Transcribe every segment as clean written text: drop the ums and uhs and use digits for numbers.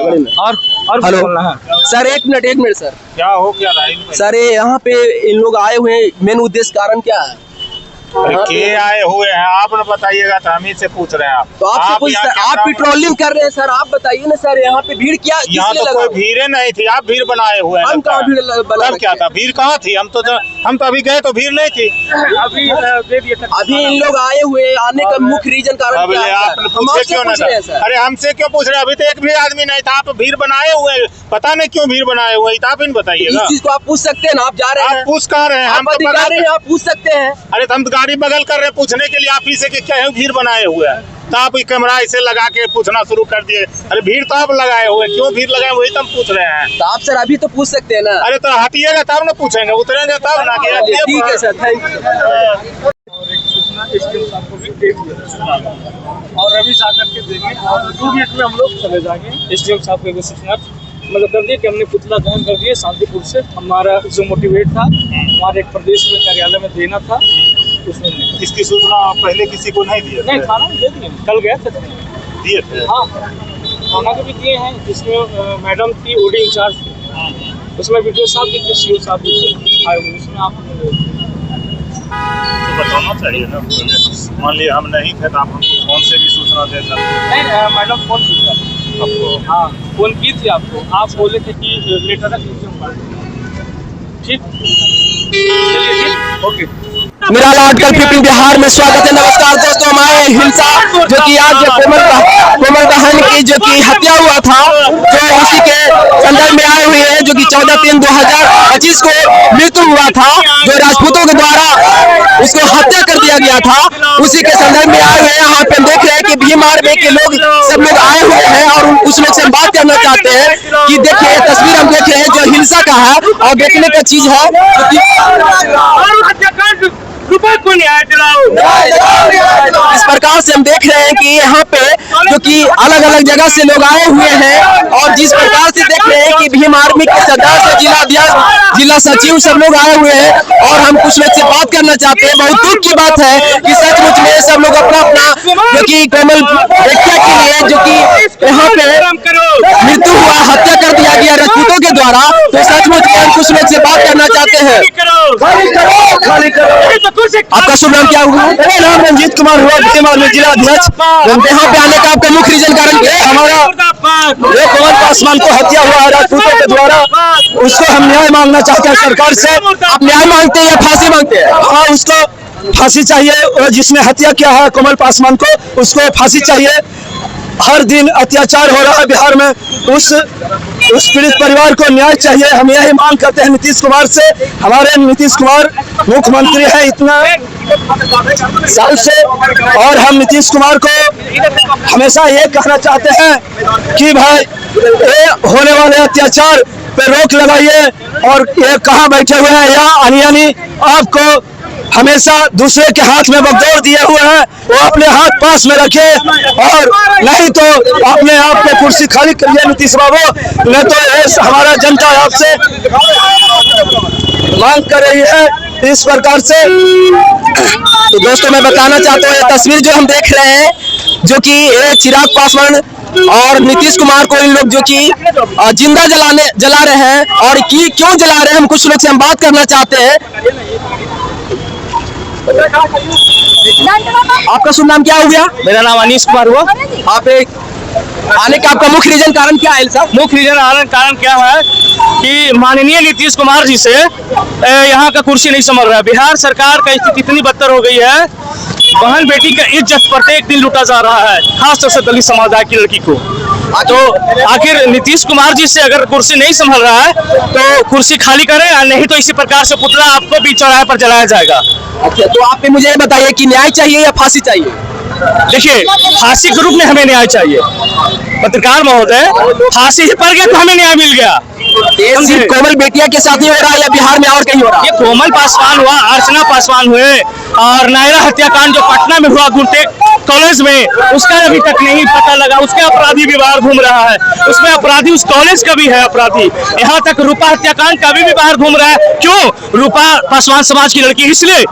और हेलो बोलना है सर, एक मिनट सर। क्या हो क्या रहा है सर ये यहाँ पे इन लोग आए हुए हैं, मेन उद्देश्य कारण क्या है? के आए हुए हैं आप न बताइएगा तो हम ही से पूछ रहे हैं आप तो आप पेट्रोलिंग कर रहे हैं सर, आप बताइए ना सर, यहाँ पे भीड़ क्या यहाँ तो कोई भीड़ नहीं थी, आप भीड़ बनाए हुए हैं। हम कहाँ भीड़ बना तब क्या था, भीड़ कहाँ थी? हम तो अभी गए तो भीड़ नहीं थी। अभी इन लोग आए हुए, आने का मुख्य रीजन कारण क्या है? आप पूछे क्यों ना? अरे हमसे क्यों पूछ रहे हैं? अभी तो एक भी आदमी नहीं था, आप भीड़ बनाए हुए, पता नहीं क्यों भीड़ बनाए हुए, आप इन बताइएगा। इस चीज को आप पूछ सकते हैं ना, आप जा रहे हैं, आप पूछ कहाँ रहे हैं? हम तो अधिकारी हैं, आप पूछ सकते हैं। अरे तो हम गाड़ी बगल कर रहे हैं पूछने के लिए, आप ही से कि क्या है भीड़ बनाए हुए हैं, तो आप कैमरा ऐसे लगा के पूछना शुरू कर दिए। अरे भीड़ तो आप लगाए हुए, क्यों भीड़ लगाए वही तो हम पूछ रहे हैं। तो आप सर अभी तो पूछ सकते हैं ना। अरे तो हटिएगा तब ना पूछेंगे, उतरेंगे तब ना। ठीक है सर, थैंक यू। और अभी जाकर के देंगे और 2 मिनट में हम लोग चले जाएंगे। एसडीएम साहब को सूचना मतलब कर दिए कि हमने पुतला दहन कर दिए शांतिपुर से। हमारा जो मोटिवेट था हमारे एक प्रदेश में कार्यालय में देना था, उसमें नहीं। इसकी सूचना पहले किसी को नहीं दिया? नहीं, थाना में दे दिए, कल गए थे दिए थे। हाँ, थाना के भी दिए हैं, जिसमें मैडम थी ओडी इंचार्ज थी, उसमें वीडियो साहब भी थे, सीओ साहब भी थे, उसमें आप तो बताना चाहिए ना। मान लिया हम नहीं थे तो आप हमको फोन से भी सूचना दे सकते हैं। नहीं, मैडम फोन किया आपको? हाँ, फोन की थी आपको, आप बोले थे कि लेटर रख लीजिए। ठीक, चलिए ठीक, ओके। मेरा आर्टिकल 15 बिहार में स्वागत है। नमस्कार दोस्तों, हमारे हिंसा जो कि आज कोमल बहन की जो कि हत्या हुआ था, जो उसी के संदर्भ में आए हुए हैं, जो कि 14/3/2025 को मृत्यु हुआ था, जो राजपूतों के द्वारा उसको हत्या कर दिया गया था, उसी के संदर्भ में आए हुए हैं। यहाँ पे देख रहे हैं कि भीम आर्मी के लोग सब लोग आए हुए हैं और कुछ लोग से बात करना चाहते हैं कि देखिए तस्वीर हम देख रहे हैं जो हिंसा का है और देखने का चीज है इस प्रकार से हम देख रहे हैं कि यहाँ पे जो कि अलग अलग जगह से लोग आए हुए हैं और जिस प्रकार से देख रहे हैं कि भीम आर्मी के सदस्य, जिला अध्यक्ष, जिला सचिव सब लोग आए हुए हैं और हम कुछ लोग से बात करना चाहते हैं। बहुत दुख की बात है कि सचमुच में सब लोग अपना जो कि कोमल हत्या के लिए जो कि यहाँ पे मृत्यु हुआ, हत्या कर दिया गया राजपूतों के द्वारा, तो सचमुच में हम कुछ लोग से बात करना चाहते हैं। आपका शुभ नाम क्या हुआ? मेरा नाम रंजीत कुमार हुआ, भीम आर्मी जिला अध्यक्ष। यहाँ पे आने का आपका मुख्य रीजन कारण क्या है? हमारा ये कोमल पासवान को हत्या हुआ है राजपूतों के द्वारा, उसको हम न्याय मांगना चाहते हैं सरकार से। आप न्याय मांगते हैं या फांसी मांगते हैं? हाँ, उसको फांसी चाहिए, जिसने हत्या किया है कोमल पासवान को, उसको फांसी चाहिए। हर दिन अत्याचार हो रहा है बिहार में, उस पीड़ित परिवार को न्याय चाहिए। हम यही मांग करते हैं नीतीश कुमार से। हमारे नीतीश कुमार मुख्यमंत्री है इतना साल से, और हम नीतीश कुमार को हमेशा ये कहना चाहते हैं कि भाई ये होने वाले अत्याचार पे रोक लगाइए। और ये कहाँ बैठे हुए हैं यहाँ यानी आपको हमेशा दूसरे के हाथ में बगदौर दिए हुए हैं, वो अपने हाथ पास में रखे और नहीं तो अपने आप को कुर्सी खाली करिए नीतीश बाबू, नहीं तो हमारा जनता आपसे मांग कर रही है इस प्रकार से। तो दोस्तों मैं बताना चाहता हूँ, ये तस्वीर जो हम देख रहे हैं जो कि चिराग पासवान और नीतीश कुमार को इन लोग जो कि जिंदा जला रहे हैं और क्यों जला रहे हैं, हम कुछ लोग से हम बात करना चाहते हैं। आपका शुभ नाम क्या हो गया? मेरा नाम अनीश कुमार हुआ। आप आने का आपका मुख्य रीजन कारण क्या है साहब? मुख्य रीजन कारण क्या है कि माननीय नीतीश कुमार जी से यहाँ का कुर्सी नहीं संभल रहा है। बिहार सरकार का स्थिति इतनी बदतर हो गई है, बहन बेटी का इज्जत प्रत्येक दिन लूटा जा रहा है, खासतौर से दलित समुदाय की लड़की को। तो आखिर नीतीश कुमार जी से अगर कुर्सी नहीं संभल रहा है तो कुर्सी खाली करें, या नहीं तो इसी प्रकार से पुतला आपको बीच चौराहे पर जलाया जाएगा। अच्छा, तो आप मुझे ये बताइए कि न्याय चाहिए या फांसी चाहिए? देखिए, फांसी के रूप में हमें न्याय चाहिए पत्रकार महोदय, फांसी ही पड़ गया तो हमें न्याय मिल गया। सिर्फ कोमल बेटिया के साथ ही हो रहा है या बिहार में और कहीं हो रहा है? ये कोमल पासवान हुआ, अर्चना पासवान हुए और नायरा हत्याकांड जो पटना में हुआ गुरुटेक कॉलेज में, उसका अभी तक नहीं पता लगा, उसके अपराधी भी बाहर घूम रहा है, उसमें अपराधी उस कॉलेज का भी है अपराधी। यहाँ तक रूपा हत्याकांड का भी बाहर घूम रहा है। क्यों? रूपा पासवान समाज की लड़की, इसलिए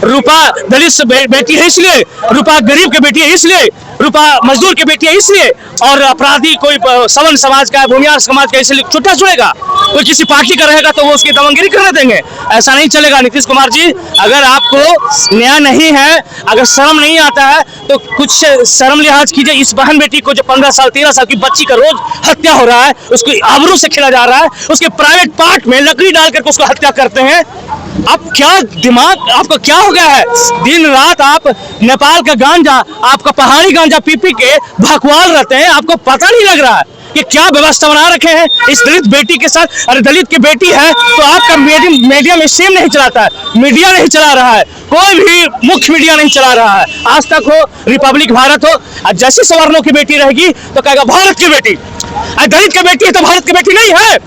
रूपा दलित बेटी है इसलिए, रूपा गरीब की बेटी है इसलिए, रूपा मजदूर की बेटी है इसलिए, और अपराधी कोई सवर्ण समाज का, भूमिहार समाज का इसलिए छुट्टा छुड़ेगा। कोई किसी पार्टी का रहेगा तो वो उसकी दमनगिरी करने देंगे? ऐसा नहीं चलेगा। नीतीश कुमार जी, अगर आपको न्याय नहीं है, अगर शर्म नहीं आता है, तो कुछ शर्म लिहाज कीजिए। इस बहन बेटी को जो 15 साल 13 साल की बच्ची का रोज हत्या हो रहा है, उसको आबरू से खेला जा रहा है, उसके प्राइवेट पार्ट में लकड़ी डाल करके उसको हत्या करते हैं। अब क्या दिमाग आपको क्या हो गया है? दिन रात आप नेपाल का गांजा, आपका पहाड़ी गांजा पी पी के भकवाल रहते हैं, आपको पता नहीं लग रहा है कि क्या व्यवस्था बना रखे हैं इस दलित बेटी के साथ। अरे दलित की बेटी है तो आपका मीडिया में सेम नहीं चलाता है, मीडिया नहीं चला रहा है, कोई भी मुख्य मीडिया नहीं चला रहा है। आज तक हो, रिपब्लिक भारत हो, और जैसे सवर्णों की बेटी रहेगी तो कहेगा भारत की बेटी। दलित की बेटी है तो भारत की बेटी नहीं है।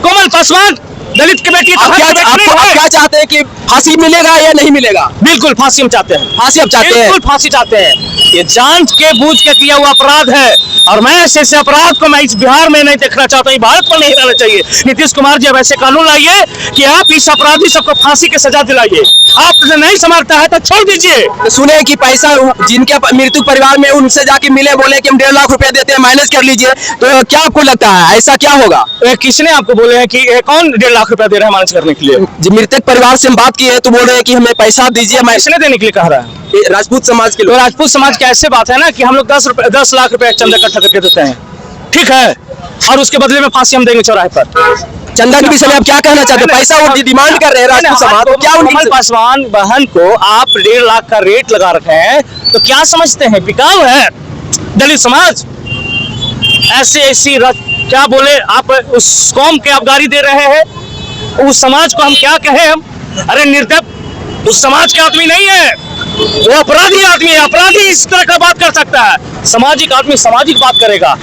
कोमल पासवान दलित की बेटी आप क्या चाहते हैं कि फांसी मिलेगा या नहीं मिलेगा? बिल्कुल फांसी हम चाहते हैं। फांसी आप चाहते हैं? बिल्कुल फांसी चाहते हैं। ये जांच के बूझ के किया हुआ अपराध है, और मैं ऐसे अपराध को मैं इस बिहार में नहीं देखना चाहता हूँ, भारत में नहीं रहना चाहिए। नीतीश कुमार जी, अब ऐसे कानून लाइए कि आप इस अपराधी सबको फांसी की सजा दिलाइए। आप नहीं समझता है तो छोड़ दीजिए। तो सुने कि पैसा जिनके मृत्यु परिवार में उनसे जाके मिले, बोले कि हम 1.5 लाख रुपए देते हैं, माइनस कर लीजिए, तो क्या आपको लगता है ऐसा क्या होगा? किसने आपको बोले हैं कि कौन 1.5 लाख रुपया दे रहा है माइनस करने के लिए? जो मृतक परिवार से हम बात की है तो बोल रहे हैं कि हमें पैसा दीजिए। किसने देने के लिए कह रहा है? राजपूत समाज के लोग। तो राजपूत समाज की ऐसे बात है ना कि हम लोग 10 लाख रुपए चंदा इकट्ठा करके देते हैं, ठीक है, और उसके बदले में फांसी हम देंगे चौराहे पर। चंदा के विषय में आप क्या कहना चाहते हैं? पैसा वो डिमांड कर रहे हैं राजपूत समाज, तो क्या कोमल पासवान बहन को आप 1.5 लाख का रेट लगा रखे हैं, तो क्या समझते हैं बिकाऊ है दलित समाज? ऐसी क्या बोले आप, उस कौम के आप गाली दे रहे हैं, उस समाज को हम क्या कहें हम? अरे निर्दय उस समाज के आदमी नहीं है, वो अपराधी आदमी है। अपराधी इस तरह का बात कर सकता है, सामाजिक आदमी सामाजिक बात करेगा।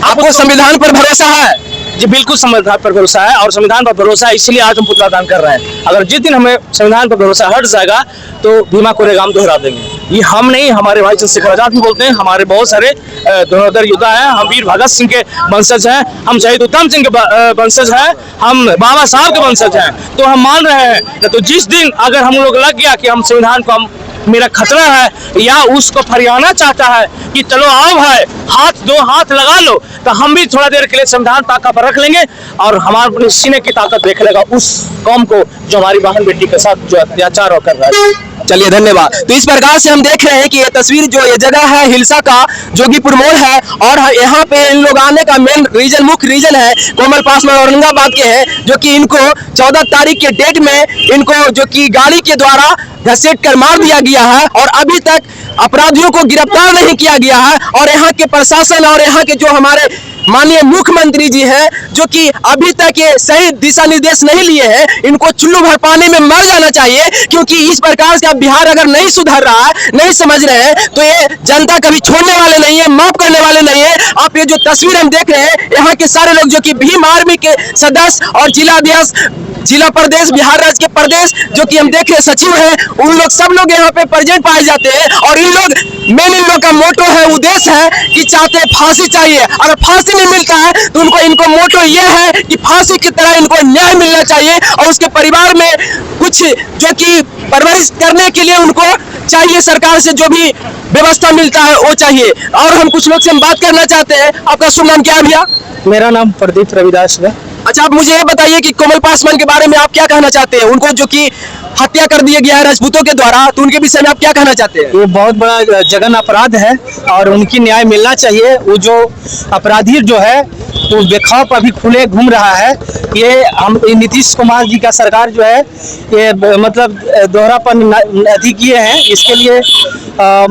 आपको संविधान पर भरोसा है? जी बिल्कुल संविधान पर भरोसा है, और संविधान पर भरोसा है इसलिए आज हम पुतला दान कर रहे हैं। अगर जिस दिन हमें संविधान पर भरोसा हट जाएगा तो भीमा कोरेगाम दोहरा देंगे। ये हम नहीं, हमारे भाई चंद्रशेखर आजाद भी बोलते हैं, हमारे बहुत सारे धनुर्धर योद्धा हैं, हम वीर भगत सिंह के वंशज हैं, हम शहीद उत्तम सिंह के वंशज हैं, हम बाबा साहब के वंशज हैं। तो हम मान रहे हैं तो जिस दिन अगर हम लोग लग गया कि हम संविधान को हम मेरा खतरा है, या उसको फरियाना चाहता है कि चलो आओ भाई हाथ दो हाथ लगा लो, तो हम भी थोड़ा देर के लिए संविधान ताकत पर रख लेंगे, और हमारे सीने की ताकत देख लेगा उस कौम को जो हमारी बहन बेटी के साथ जो अत्याचार कर रहा है। चलिए धन्यवाद। तो इस प्रकार से हम देख रहे हैं कि ये तस्वीर जो ये जगह है हिलसा का जोगीपुर मोड़ है, और यहाँ पे इन लोग आने का मेन रीजन, मुख्य रीजन है कोमल पासवान औरंगाबाद के हैं, जो कि इनको 14 तारीख के डेट में इनको जो कि गाड़ी के द्वारा घसीट कर मार दिया गया है, और अभी तक अपराधियों को गिरफ्तार नहीं किया गया है। और यहाँ के प्रशासन और यहाँ के जो हमारे माननीय मुख्यमंत्री जी हैं, जो कि अभी तक ये सही दिशा निर्देश नहीं लिए हैं, इनको चुल्लू भर पानी में मर जाना चाहिए, क्योंकि इस प्रकार से बिहार अगर नहीं सुधर रहा है, नहीं समझ रहे हैं, तो ये जनता कभी छोड़ने वाले नहीं है, माफ करने वाले नहीं है। आप ये जो तस्वीर हम देख रहे हैं, यहाँ के सारे लोग जो कि भीम आर्मी के सदस्य और जिलाध्यक्ष, जिला प्रदेश, बिहार राज्य के प्रदेश जो कि हम देख रहे सचिव हैं, उन लोग सब लोग यहाँ पे प्रेजेंट पाए जाते हैं। और इन लोग मेन इन लोग का मोटो है, उद्देश्य है कि चाहते फांसी चाहिए, और फांसी नहीं मिलता है तो इनको मोटो ये है कि फांसी की तरह इनको न्याय मिलना चाहिए, और उसके परिवार में कुछ जो कि परवरिश करने के लिए उनको चाहिए, सरकार से जो भी व्यवस्था मिलता है वो चाहिए। और हम कुछ लोग से हम बात करना चाहते हैं। आपका शुभ नाम क्या है भैया? मेरा नाम प्रदीप रविदास है। अच्छा, आप मुझे ये बताइए कि कोमल पासवान के बारे में आप क्या कहना चाहते हैं? उनको जो कि हत्या कर दिया गया है राजपूतों के द्वारा, तो उनके विषय में आप क्या कहना चाहते हैं? ये बहुत बड़ा जघन अपराध है और उनकी न्याय मिलना चाहिए। वो जो अपराधी जो है वो बेखौफ अभी खुले घूम रहा है। ये हम नीतीश कुमार जी का सरकार जो है ये मतलब दोहरापन अधिक किए हैं। इसके लिए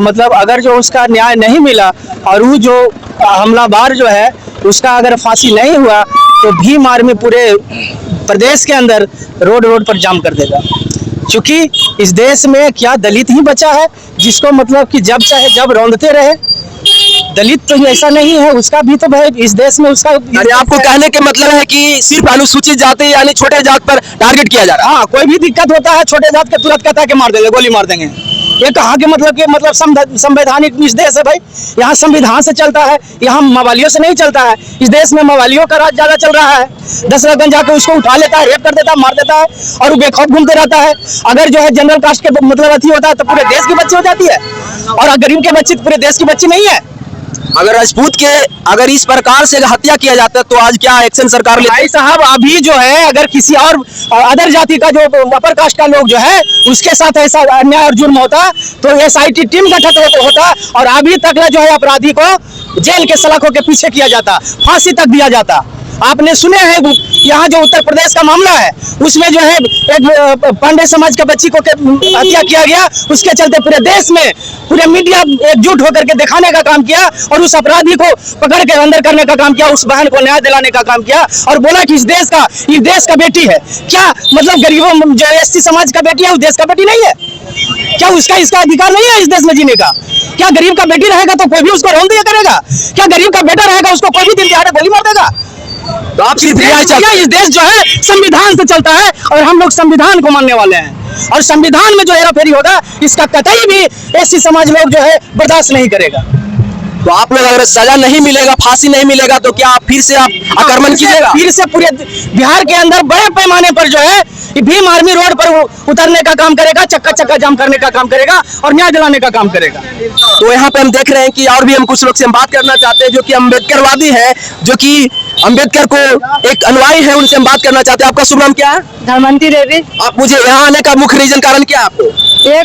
मतलब अगर जो उसका न्याय नहीं मिला और वो जो हमलावर जो है उसका अगर फांसी नहीं हुआ तो भीम आर्मी पूरे प्रदेश के अंदर रोड पर जाम कर देगा। क्योंकि इस देश में क्या दलित ही बचा है जिसको मतलब कि जब चाहे जब रौंदते रहे? दलित तो ऐसा नहीं है, उसका भी तो भाई इस देश में उसका। अरे आपको कहने के मतलब है कि सिर्फ अनुसूचित जाति यानी छोटे जात पर टारगेट किया जा रहा है? हाँ, कोई भी दिक्कत होता है छोटे जात के तुरंत कहता है कि मार देंगे, गोली मार देंगे। ये कहाँ के मतलब संवैधानिक देश है भाई? यहाँ संविधान से चलता है, यहाँ मवालियों से नहीं चलता है। इस देश में मवालियों का राज ज्यादा चल रहा है। 10 रकम जाके उसको उठा लेता है, रेप कर देता है, मार देता है और वो बेखौफ घूमते रहता है। अगर जो है जनरल कास्ट के मतलब अथी होता है तो पूरे देश की बच्ची हो जाती है, और गरीब के बच्ची पूरे देश की बच्ची नहीं है। अगर राजपूत के अगर इस प्रकार से हत्या किया जाता है तो आज क्या एक्शन सरकार ले? भाई साहब अभी जो है अगर किसी और अदर जाति का जो अपर कास्ट का लोग जो है उसके साथ ऐसा अन्याय और जुर्म होता तो SIT टीम गठित होता और अभी तक जो है अपराधी को जेल के सलाखों के पीछे किया जाता, फांसी तक दिया जाता। आपने सुने हैं यहाँ जो उत्तर प्रदेश का मामला है उसमें जो है एक पांडे समाज के बच्ची को हत्या किया गया, उसके चलते पूरे देश में पूरे मीडिया एकजुट होकर के दिखाने का काम किया और उस अपराधी को पकड़ के अंदर करने का काम किया, उस बहन को न्याय दिलाने का काम किया और बोला कि इस देश का बेटी है। क्या मतलब गरीबों जो SC समाज का बेटी है उस देश का बेटी नहीं है क्या? इसका अधिकार नहीं है इस देश में जीने का? क्या गरीब का बेटी रहेगा तो कोई भी उसको रोल दिया करेगा? क्या गरीब का बेटा रहेगा उसको कोई भी दिन दिहाड़े गोली मार देगा? तो आप इस देश जो है संविधान से चलता है और हम लोग संविधान को मानने वाले हैं और संविधान में जो हेराफेरी होगा इसका कतई भी SC समाज लोग जो है बर्दाश्त नहीं करेगा। तो आप लोग अगर सजा नहीं मिलेगा, फांसी नहीं मिलेगा तो क्या फिर से आप आक्रमण कीजिएगा? फिर से पूरे बिहार के अंदर बड़े पैमाने पर जो है भीम आर्मी रोड पर उतरने का काम करेगा, चक्का जाम करने का काम करेगा और न्याय दिलाने का काम करेगा। तो यहाँ पे हम देख रहे हैं कि और भी हम कुछ लोग से हम बात करना चाहते हैं जो कि अम्बेडकरवादी है, जो कि अम्बेडकर को एक अनुयायी है, उनसे हम बात करना चाहते हैं। आपका शुभ नाम क्या है? धर्मंती देवी। आप मुझे यहाँ आने का मुख्य रीजन कारण क्या है आपको? ये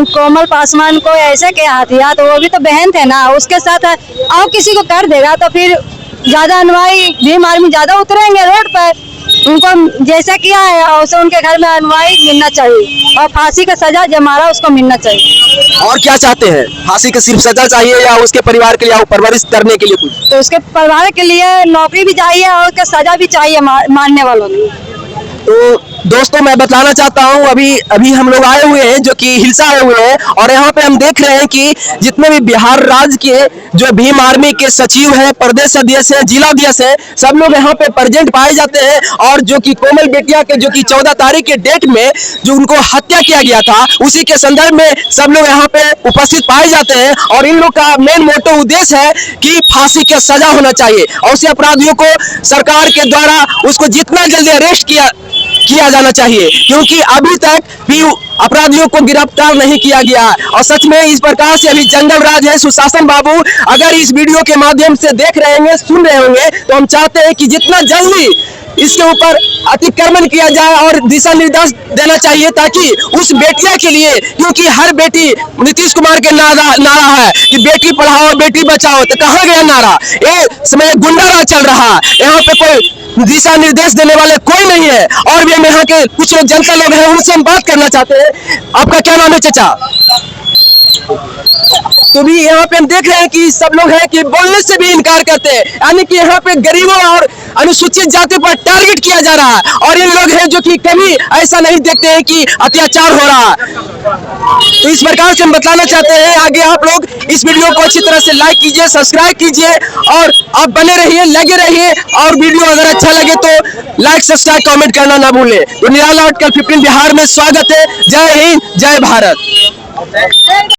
कोमल पासवान को ऐसे के हथिया तो वो भी तो बहन थे ना, उसके साथ और किसी को कर देगा तो फिर ज्यादा अनुयायी भीम आर्मी ज्यादा उतरेंगे रोड पर। उनको जैसा किया है वैसे उनके घर में अनुयायी मिलना चाहिए और फांसी का सजा जो मारा उसको मिलना चाहिए। और क्या चाहते हैं? फांसी का सिर्फ सजा चाहिए या उसके परिवार के लिए परवरिश करने के लिए कुछ? तो उसके परिवार के लिए नौकरी भी चाहिए और उसका सजा भी चाहिए मानने वालों को। तो दोस्तों मैं बताना चाहता हूँ अभी हम लोग आए हुए हैं जो कि हिलसा आए हुए हैं और यहाँ पे हम देख रहे हैं कि जितने भी बिहार राज्य के जो भीम आर्मी के सचिव हैं, प्रदेश अध्यक्ष हैं, जिला अध्यक्ष हैं, सब लोग यहाँ पे प्रेजेंट पाए जाते हैं। और जो कि कोमल बेटिया के जो कि 14 तारीख के डेट में जो उनको हत्या किया गया था उसी के संदर्भ में सब लोग यहाँ पे उपस्थित पाए जाते हैं और इन लोग का मेन मोटो उद्देश्य है कि फांसी का सजा होना चाहिए और उसे अपराधियों को सरकार के द्वारा उसको जितना जल्दी अरेस्ट किया जाना चाहिए, क्योंकि अभी तक भी अपराधियों को गिरफ्तार नहीं किया गया है। और सच में इस प्रकार से अभी जंगल राज है। सुशासन बाबू अगर इस वीडियो के माध्यम से देख रहे होंगे, सुन रहे होंगे तो हम चाहते हैं कि जितना जल्दी इसके ऊपर अतिक्रमण किया जाए और दिशा निर्देश देना चाहिए ताकि उस बेटिया के लिए, क्योंकि हर बेटी नीतीश कुमार के नारा है कि बेटी पढ़ाओ बेटी बचाओ, तो कहाँ गया नारा? ये समय गुंडा राज चल रहा है, यहाँ पे कोई दिशा निर्देश देने वाले कोई नहीं है। और भी हम यहाँ के कुछ लोग जनता लोग हैं उनसे हम बात करना चाहते हैं। आपका क्या नाम है चाचा? तो भी यहाँ पे हम देख रहे हैं कि सब लोग हैं कि बोलने से भी इनकार करते हैं, यानी कि यहाँ पे गरीबों और अनुसूचित जाति पर टारगेट किया जा रहा है। और इन लोग हैं जो कि कभी ऐसा नहीं देखते हैं कि अत्याचार हो रहा है। तो इस प्रकार से हम बताना चाहते हैं आगे आप लोग इस वीडियो को अच्छी तरह से लाइक कीजिए, सब्सक्राइब कीजिए और आप बने रहिए, लगे रहिए। और वीडियो अगर अच्छा लगे तो लाइक सब्सक्राइब कमेंट करना ना भूलें। तो निराला आर्टिकल 15 बिहार में स्वागत है। जय हिंद, जय भारत।